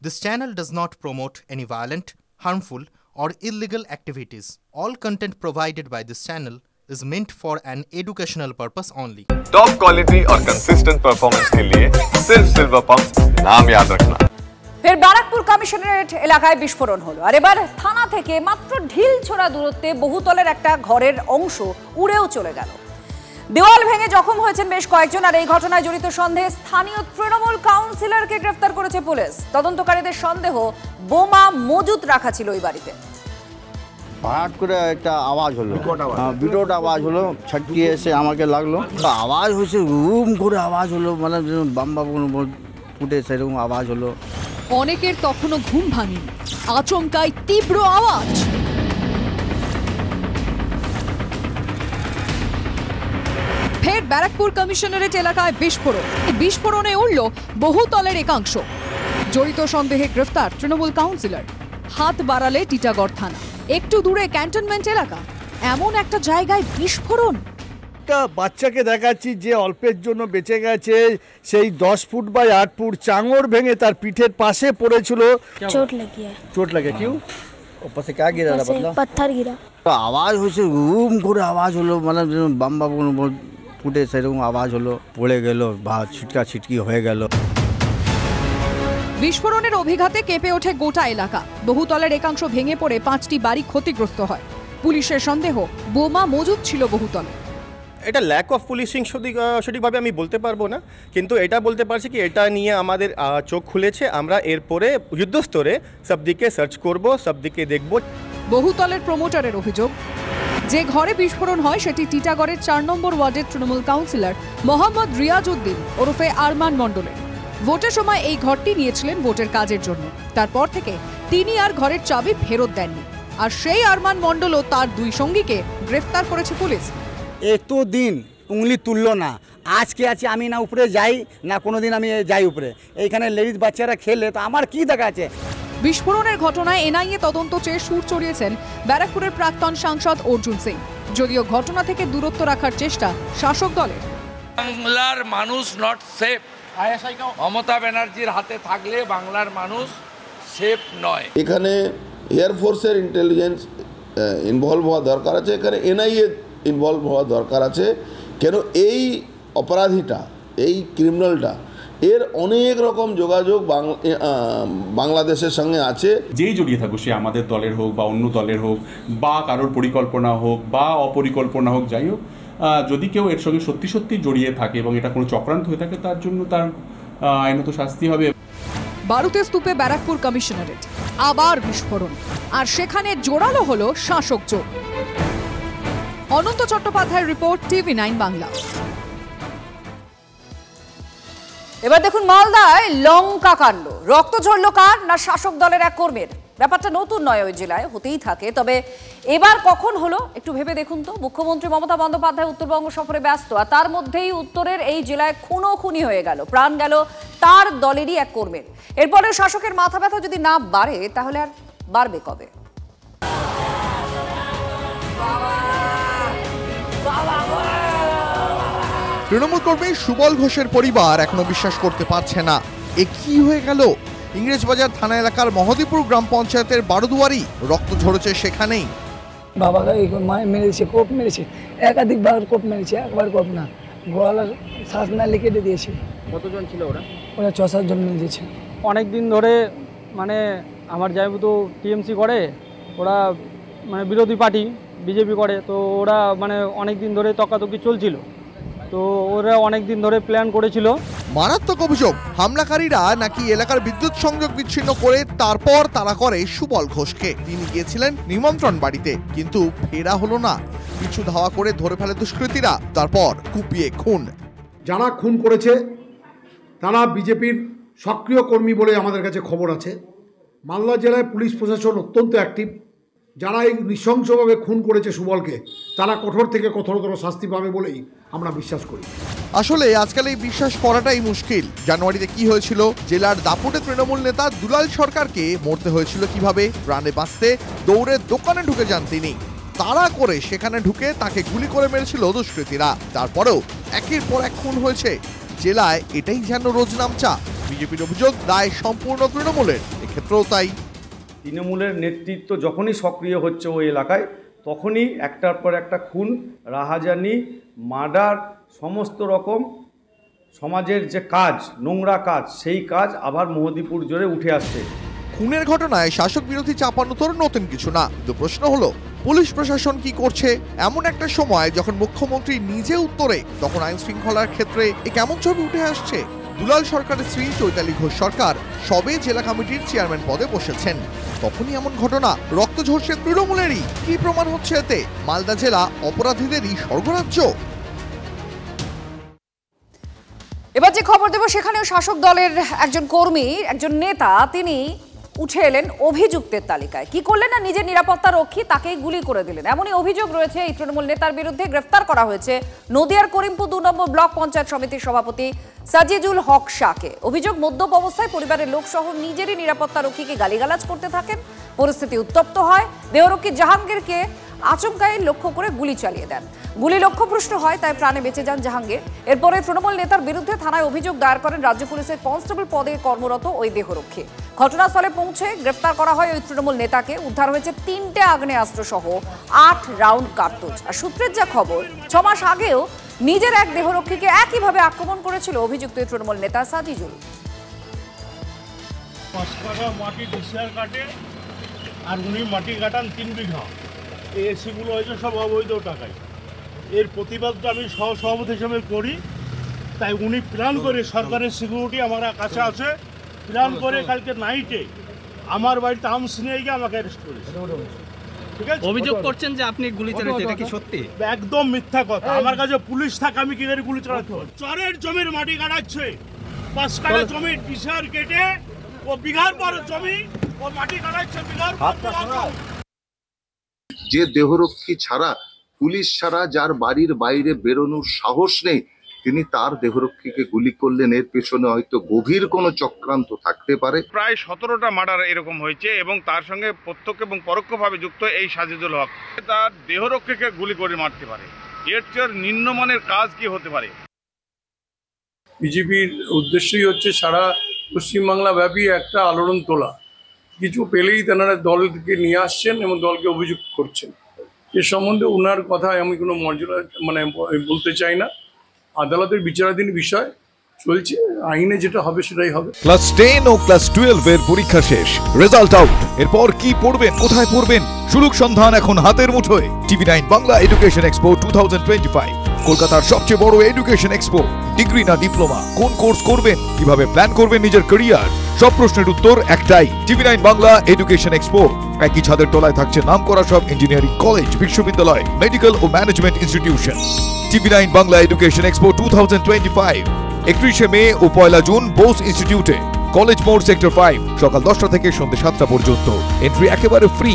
This channel does not promote any violent, harmful, or illegal activities. All content provided by this channel is meant for an educational purpose only. Top quality और consistent performance के लिए सिर्फ silver pump नाम याद रखना। ফের Barrackpore commissionerate এলাকায় বিস্ফোরণ হলো আর এবার থানা থেকে মাত্র ঢিল ছোড়া দূরত্বে বহুতলের একটা ঘরের অংশ উড়েও চলে গেল। দেওয়াল ভেঙে জখম হয়েছেন বেশ কয়েকজন আর এই ঘটনায় জড়িত সন্দেহে স্থানীয় তৃণমূল কাউন্সিলরকে গ্রেফতার করেছে পুলিশ। তদন্তকারীদের সন্দেহ বোমা মজুত রাখা ছিল ওই বাড়িতে। হঠাৎ করে একটা আওয়াজ হলো, বিকট আওয়াজ হলো, ছাটকিয়ে এসে আমাকে লাগলো, আওয়াজ হয়েছে, রুম করে আওয়াজ হলো, মানে বাম ফুটে সেরকম আওয়াজ হলো। অনেকের তখনও ঘুম ভাঙেনি, আচমকায় তীব্র আওয়াজ। ফের ব্যারাকপুর কমিশনারেট এলাকায় বিস্ফোরণে উঠল বহুতলের একাংশ। জড়িত সন্দেহে গ্রেফতার তৃণমূল কাউন্সিলর। হাত বাড়ালে টিটাগড় থানা, একটু দূরে ক্যান্টনমেন্ট এলাকা, এমন একটা জায়গায় বিস্ফোরণ। একটা বাচ্চাকে দেখাচ্ছি যে অল্পের জন্য বেঁচে গেছে, সেই 10 ফুট বাই 8 ফুট চাঙড় ভেঙে তার পিঠের পাশে পড়েছিল। চোট লাগে কিউ ऊपर से क्या गिरा था? पत्थर गिरा। আওয়াজ হয়েছে, রুম করে আওয়াজ হলো, মানে বাম ফুটে সেরকম আওয়াজ হলো, পড়ে গেল বা ছিটকি হয়ে গেল। বিস্ফোরণের অভিঘাতে কেঁপে ওঠে গোটা এলাকা। বহুতলের একাংশ ভেঙে পড়ে 5টি বাড়ি ক্ষতিগ্রস্ত হয়। পুলিশের সন্দেহ বোমা মজুদ ছিল বহুতলে। এটা ল্যাক অফ পুলিশিং সঠিকভাবে আমি বলতে পারবো না, কিন্তু এটা বলতে পারছি কি এটা নিয়ে আমাদের চোখ খুলেছে। আমরা এরপরে যুদ্ধস্তরে সব দিকে সার্চ করব, সব দিকে দেখব। বহুতলের প্রমোটারের অভিযোগ, যে ঘরে বিস্ফোরণ হয় সেটি টিটাগড়ের 4 নম্বর ওয়ার্ডের তৃণমূল কাউন্সিলর মোহাম্মদ রিয়াজ উদ্দিন ওরফে আরমান মণ্ডলের। ভোটের সময় এই ঘরটি নিয়েছিলেন ভোটের কাজের জন্য। তারপর থেকে তিনি আর ঘরের চাবি ফেরত দেননি। আর সেই আরমান মণ্ডল ও তার 2 সঙ্গীকে গ্রেফতার করেছে পুলিশ। এতদিন উংলি তুললো না, আজকে আছে আমি না উপরে যাই না কোনোদিন আমি যাই উপরে, এইখানে লেডিস বাচ্চারা খেলে তো আমার কি দেখা আছে। বিস্ফোরণের ঘটনায় এনআইএ তদন্ত চেয়ে সুর চড়িয়েছেন ব্যারাকপুরের প্রাক্তন সাংসদ অর্জুন সিং। যদিও ঘটনা থেকে দূরত্ব রাখার চেষ্টা শাসক দলের। বাংলার মানুষ নট সেফ। মমতা ব্যানার্জির হাতে থাকলে বাংলার মানুষ সেফ নয়। এখানে এয়ারফোর্সের ইন্টেলিজেন্স ইনভলভ হওয়া দরকার আছে, এখানে এনআইএ ইনভলভ হওয়া দরকার আছে। কেন এই অপরাধীটা, এই ক্রিমিনালটা, এর অনেক রকম যোগাযোগ বাংলাদেশের সঙ্গে আছে। যেই জড়িয়ে থাকুক, সে আমাদের দলের হোক বা অন্য দলের হোক বা কারোর পরিকল্পনা হোক বা অপরিকল্পনা হোক, যাই হোক, যদি কেউ এর সঙ্গে সত্যি সত্যি জড়িয়ে থাকে এবং এটা কোনো চক্রান্ত হয়ে থাকে, তার জন্য তার আইনত শাস্তি হবে। বারুদের স্তূপে ব্যারাকপুর কমিশনারেট, আবার বিস্ফোরণ, আর সেখানে জোরালো হলো শাসক জোট। অনন্ত চট্টোপাধ্যায়ের রিপোর্ট, TV9 বাংলা। এবার দেখুন মালদায় লঙ্কা কাণ্ড। রক্ত ঝরল কার? না শাসক দলের এক কর্মীর। ব্যাপারটা নতুন নয়, ওই জেলায় হতেই থাকে, তবে এবার কখন হলো একটু ভেবে দেখুন তো। মুখ্যমন্ত্রী মমতা বন্দ্যোপাধ্যায় উত্তরবঙ্গ সফরে ব্যস্ত, আর তার মধ্যেই উত্তরের এই জেলায় খুনোখুনি হয়ে গেল, প্রাণ গেল তার দলেরই এক কর্মীর। এরপরেও শাসকের মাথা ব্যথা যদি না বাড়ে, তাহলে আর বাড়বে কবে? তৃণমূল কর্মী সুবল ঘোষের পরিবার এখনো বিশ্বাস করতে পারছে না, এ কি হয়ে গেল। ইংরেজবাজার থানা এলাকার মহদীপুর গ্রাম পঞ্চায়েতের বারোদুয়ারি, রক্ত ঝরেছে সেখানেই। বাবাকে মেরেছে, কোপ মেরেছে, একাধিকবার কোপ মেরেছে, একবার কোপ না, গলার শ্বাস না লিখে দিয়েছে। কতজন ছিল ওরা? 6-7 জন মেরেছে। অনেক দিন ধরে মানে আমার জায়গা তো টিএমসি করে, ওরা মানে বিরোধী পার্টি বিজেপি করে, তো ওরা মানে অনেক দিন ধরে তকাতকি চলছিল, তো ওরা অনেক দিন ধরে প্ল্যান করেছিল। মারাত্মক অভিযোগ, হামলাকারীরা নাকি এলাকার বিদ্যুৎ সংযোগ বিচ্ছিন্ন করে তারপর তারা করে সুবল ঘোষকে। তিনি গিয়েছিলেন নিমন্ত্রণ বাড়িতে, কিন্তু ফেরা হলো না। পিছু ধাওয়া করে ধরে ফেলে দুষ্কৃতীরা, তারপর কুপিয়ে খুন। যারা খুন করেছে তারা বিজেপির সক্রিয় কর্মী বলে আমাদের কাছে খবর আছে। মালদা জেলায় পুলিশ প্রশাসন অত্যন্ত অ্যাক্টিভ। যারা এই নৃশংসভাবে খুন করেছে সুবলকে, তারা কঠোর থেকে কঠোরতর শাস্তি পাবে বলেই আমরা বিশ্বাস করি। আসলে আজকাল এই বিশ্বাস করাটাই মুশকিল। জানুয়ারিতে কি হয়েছিল? জেলার দাপুটে তৃণমূল নেতা দুলাল সরকারকে মরতে হয়েছিল কিভাবে? প্রাণে বাঁচতে দৌড়ে দোকানে ঢুকে যান তিনি। তাড়া করে সেখানে ঢুকে তাকে গুলি করে মেরেছিল দুষ্কৃতীরা। তারপরেও একের পর এক খুন হয়েছে। জেলায় এটাই যেন রোজ নামচা। বিজেপির অভিযোগ দায় সম্পূর্ণ তৃণমূলের, এক্ষেত্রেও তাই। তৃণমূলের নেতৃত্ব যখনই সক্রিয় হচ্ছে ওই এলাকায় তখনই একটার পর একটা খুন, রাহাজানি, মার্ডার, সমস্ত রকম সমাজের যে কাজ, নোংরা কাজ, সেই কাজ আবার মোহদীপুর জুড়ে উঠে আসছে। খুনের ঘটনায় শাসক বিরোধী চাপানোতর নতুন কিছু না, কিন্তু প্রশ্ন হলো পুলিশ প্রশাসন কি করছে এমন একটা সময় যখন মুখ্যমন্ত্রী নিজে উত্তরে, তখন আইন শৃঙ্খলার ক্ষেত্রে এ কেমন ছবি উঠে আসছে। দুলাল সরকারের স্ত্রী চৈতালি ঘোষ সরকার সবে জেলা কমিটির চেয়ারম্যান পদে বসেছেন, তখনই এমন ঘটনা। রক্ত ঝরছে তৃণমূলেরই, কি প্রমাণ হচ্ছে এতে? মালদা জেলা অপরাধীদেরই স্বর্গরাজ্য। এবার যে খবর দেব সেখানেও শাসক দলের একজন কর্মী, একজন নেতা, তিনি উঠে এলেন অভিযুক্তের তালিকায়। কি করলেন না, নিজের নিরাপত্তা রক্ষী তাকেই গুলি করে দিলেন, এমনই অভিযোগ রয়েছে এই তৃণমূল নেতার বিরুদ্ধে। গ্রেফতার করা হয়েছে নদিয়ার করিমপুর 2 নম্বর ব্লক পঞ্চায়েত সমিতির সভাপতি সাজিদুল হক শাহকে। অভিযোগ, মদ্যপ অবস্থায় পরিবারের লোক সহ নিজেরই নিরাপত্তা রক্ষীকে গালিগালাজ করতে থাকেন। পরিস্থিতি উত্তপ্ত হয়, দেহরক্ষী জাহাঙ্গীরকে আচমকাই লক্ষ্য করে গুলি চালিয়ে দেন। গুলি লক্ষ্যভ্রষ্ট হয়, তাই প্রাণে বেঁচে যান জাহাঙ্গীর। এরপরে তৃণমূল নেতার বিরুদ্ধে থানায় অভিযোগ দায়ের করেন রাজ্য পুলিশের কনস্টেবল পদে কর্মরত ওই দেহরক্ষী। ঘটনাস্থলে পৌঁছে গ্রেফতার করা হয় ওই তৃণমূল নেতাকে। উদ্ধার হয়েছে 3টে আগ্নেয়াস্ত্র সহ 8 রাউন্ড কার্তুজ। আর সূত্রের যা খবর, 6 মাস আগেও নিজের এক দেহরক্ষীকে একইভাবে আক্রমণ করেছিল অভিযুক্ত তৃণমূল নেতা সাজিজুল। মাটি ডিসিআর কাটে আর উনি মাটি কাটান 3 বিঘা। এই এসিগুলো হয়েছে সব অবৈধ টাকায়। এর প্রতিবাদটা আমি সহসভাপতি হিসেবে করি, তাই উনি প্ল্যান করে, সরকারের সিকিউরিটি আমার কাছে আছে, প্ল্যান করে কালকে নাইটে আমার বাড়িতে আর্মস নিয়ে গিয়ে আমাকে অ্যারেস্ট করেছে। ঠিক আছে, অভিযোগ করছেন যে আপনি গুলি চালাচ্ছেন, এটা কি সত্যি? একদম মিথ্যা কথা। আমার কাছে পুলিশ থাকে, আমি কি করে গুলি চালাতে পারি? চরের জমির মাটি কাটাচ্ছে, 5 কাঠা জমি ডিসিআর কেটে ও বিঘার পর জমি ও মাটি কাটাচ্ছে, বিঘার পর বিঘা। যে দেহরক্ষী ছাড়া, পুলিশ ছাড়া যার বাড়ির বাইরে বেরোনোর সাহস নেই, তিনি তার দেহরক্ষীকে গুলি করলেন। এর পেছনে হয়তো গভীর কোনো চক্রান্ত থাকতে পারে। প্রায় 17টা মার্ডার এরকম হয়েছে এবং তার সঙ্গে প্রত্যক্ষ এবং পরোক্ষভাবে যুক্ত এই সাজিদুল হক। তার দেহরক্ষীকে গুলি করে মারতে পারে, এর চেয়ে নিম্নমানের কাজ কি হতে পারে? বিজেপির উদ্দেশ্যই হচ্ছে সারা পশ্চিমবাংলা ব্যাপী একটা আলোড়ন তোলা। কিছু পেলেই তেনারা দলকে নিয়ে আসছেন এবং দলকে অভিযুক্ত করছেন। এ সম্বন্ধে ওনার কথায় আমি কোনো মর্যাদা বলতে চাই না। আদালতের বিচারাধীন বিষয় চলছে, আইনে যেটা হবে সেটাই হবে। ক্লাস 10 ও ক্লাস 12 এর পরীক্ষা শেষ, রেজাল্ট আউট। এরপর কি পড়বেন, কোথায় পড়বেন, সুযোগ সন্ধান এখন হাতের মুঠোয়। TV9 বাংলা এডুকেশন এক্সপো 2025, কলকাতার সবচেয়ে বড় এডুকেশন এক্সপো। ডিগ্রি না ডিপ্লোমা, কোন কোর্স করবেন, কিভাবে প্ল্যান করবেন নিজের ক্যারিয়ার, সব প্রশ্নের উত্তর একটাই। TV9 Bangla education expo. একই ছাদের তলায় থাকছে নামকরা সব ইঞ্জিনিয়ারিং কলেজ, বিশ্ববিদ্যালয়, মেডিকেল ও management institution. TV9 Bangla education expo 2025, 31শে মে ও 1 জুন বোস ইনস্টিটিউটে, কলেজ মোড়, সেক্টর 5, সকাল 10টা থেকে সন্ধ্যে 7টা পর্যন্ত। এন্ট্রি একেবারে ফ্রি।